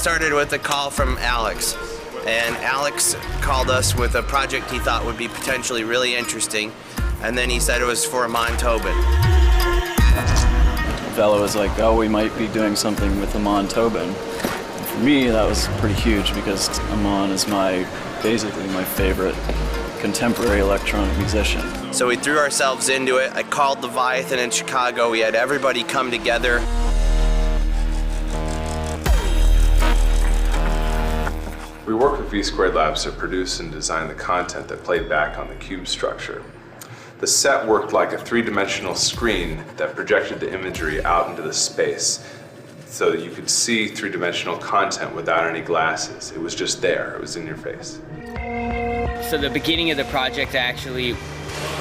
started with a call from Alex. And Alex called us with a project he thought would be potentially really interesting. And then he said it was for Amon Tobin. Vela was like, oh, we might be doing something with Amon Tobin. And for me, that was pretty huge because Amon is basically my favorite contemporary electronic musician. So we threw ourselves into it. I called Leviathan in Chicago. We had everybody come together. We worked with V² Labs to produce and design the content that played back on the cube structure. The set worked like a three-dimensional screen that projected the imagery out into the space so that you could see three-dimensional content without any glasses. It was just there, it was in your face. So the beginning of the project, I actually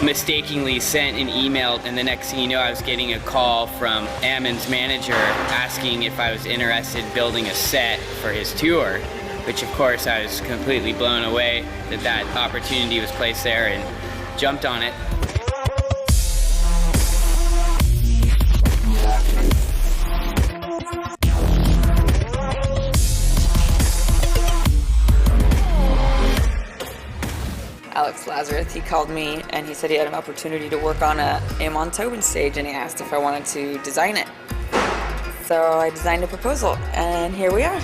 mistakenly sent an email, and the next thing you know, I was getting a call from Amon's manager asking if I was interested in building a set for his tour, which of course I was completely blown away that opportunity was placed there and jumped on it. Alex Lazarus, he called me and he said he had an opportunity to work on a Amon Tobin stage, and he asked if I wanted to design it. So I designed a proposal, and here we are.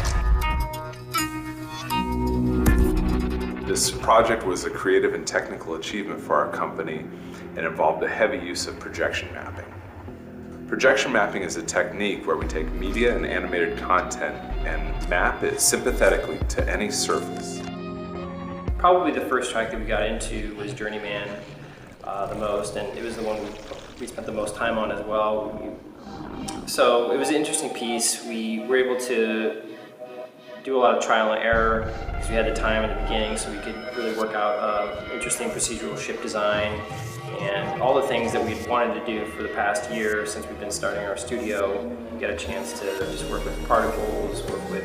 This project was a creative and technical achievement for our company and involved a heavy use of projection mapping. Projection mapping is a technique where we take media and animated content and map it sympathetically to any surface. Probably the first track that we got into was Journeyman the most, and it was the one we spent the most time on as well. So it was an interesting piece. We were able to do a lot of trial and error because we had the time in the beginning, so we could really work out interesting procedural shift design and all the things that we'd wanted to do for the past year since we've been starting our studio. We got a chance to just work with particles, work with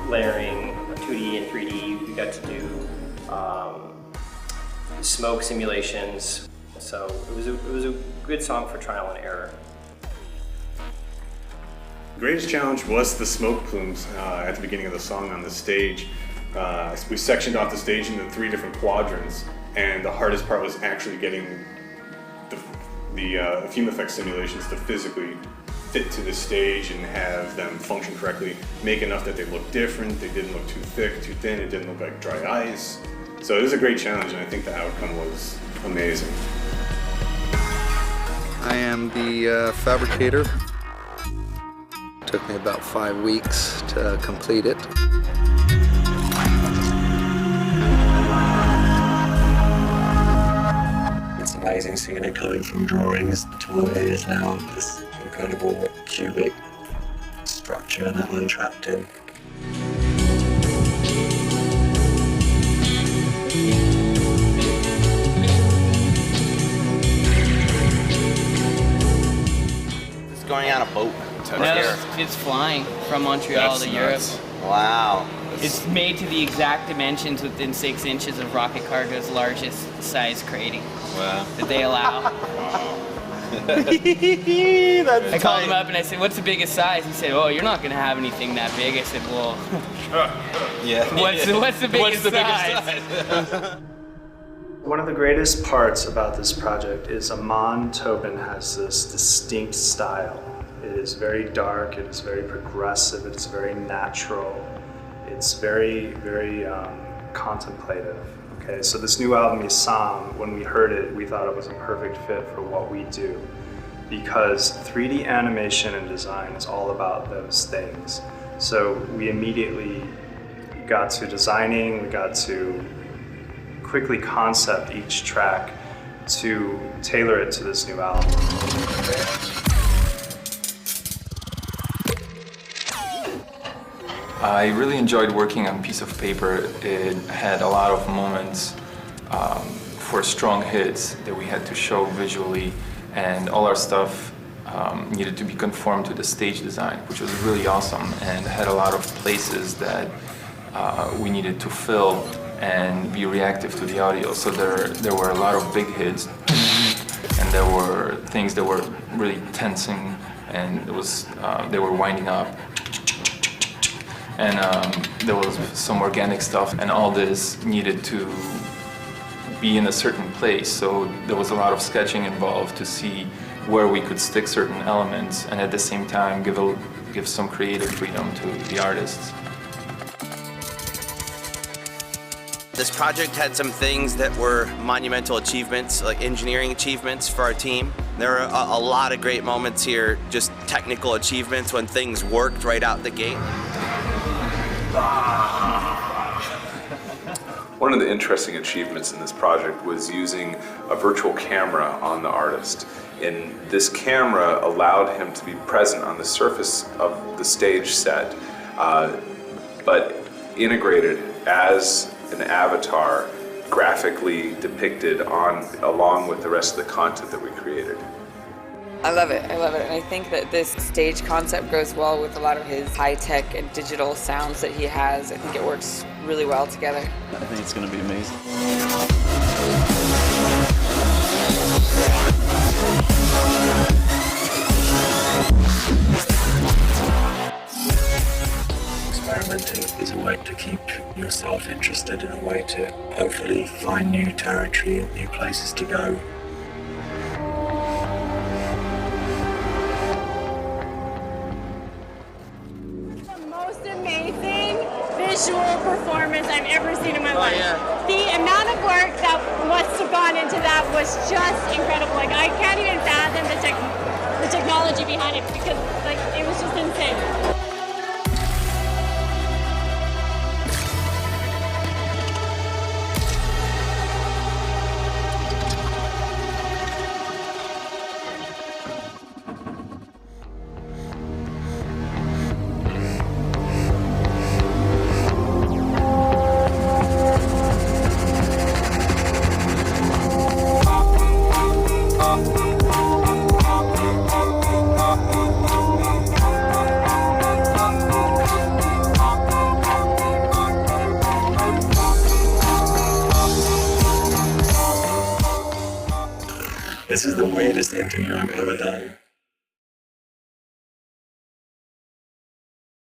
layering, 2D and 3D. We got to do smoke simulations. So it was a good song for trial and error. The greatest challenge was the smoke plumes at the beginning of the song on the stage. We sectioned off the stage into 3 different quadrants, and the hardest part was actually getting the fume effect simulations to physically fit to the stage and have them function correctly, make enough that they look different, they didn't look too thick, too thin, it didn't look like dry ice. So it was a great challenge, and I think the outcome was amazing. I am the fabricator. It took me about 5 weeks to complete it. It's amazing seeing it going from drawings to what it is now, this incredible cubic structure that I'm trapped in. It's going on a boat. No, it's flying from Montreal to Europe. Wow. It's made to the exact dimensions within 6 inches of Rocket Cargo's largest size crating that they allow. I called him up and I said, "What's the biggest size?" He said, "Oh, you're not going to have anything that big." I said, "Well, what's the biggest size?" One of the greatest parts about this project is Amon Tobin has this distinct style. It is very dark, it is very progressive, it is very natural, it's very, very contemplative. Okay, so this new album, ISAM, when we heard it, we thought it was a perfect fit for what we do, because 3D animation and design is all about those things. So we immediately got to designing, we got to quickly concept each track to tailor it to this new album. I really enjoyed working on a piece of paper. It had a lot of moments for strong hits that we had to show visually, and all our stuff needed to be conformed to the stage design, which was really awesome, and had a lot of places that we needed to fill and be reactive to the audio. So there were a lot of big hits, and there were things that were really tensing, and it was they were winding up. and there was some organic stuff, and all this needed to be in a certain place. So there was a lot of sketching involved to see where we could stick certain elements, and at the same time give some creative freedom to the artists. This project had some things that were monumental achievements, like engineering achievements for our team. There are a lot of great moments here, just technical achievements when things worked right out the gate. One of the interesting achievements in this project was using a virtual camera on the artist. And this camera allowed him to be present on the surface of the stage set, but integrated as an avatar, graphically depicted along with the rest of the content that we created. I love it, and I think that this stage concept goes well with a lot of his high-tech and digital sounds that he has. I think it works really well together. I think it's going to be amazing. Experimenting is a way to keep yourself interested, and a way to hopefully find new territory and new places to go. The most amazing visual performance I've ever seen in my life. The amount of work that must have gone into that was just incredible. Like, I can't even fathom the technology behind it, because like it was just insane. This is the weirdest interview I've ever done.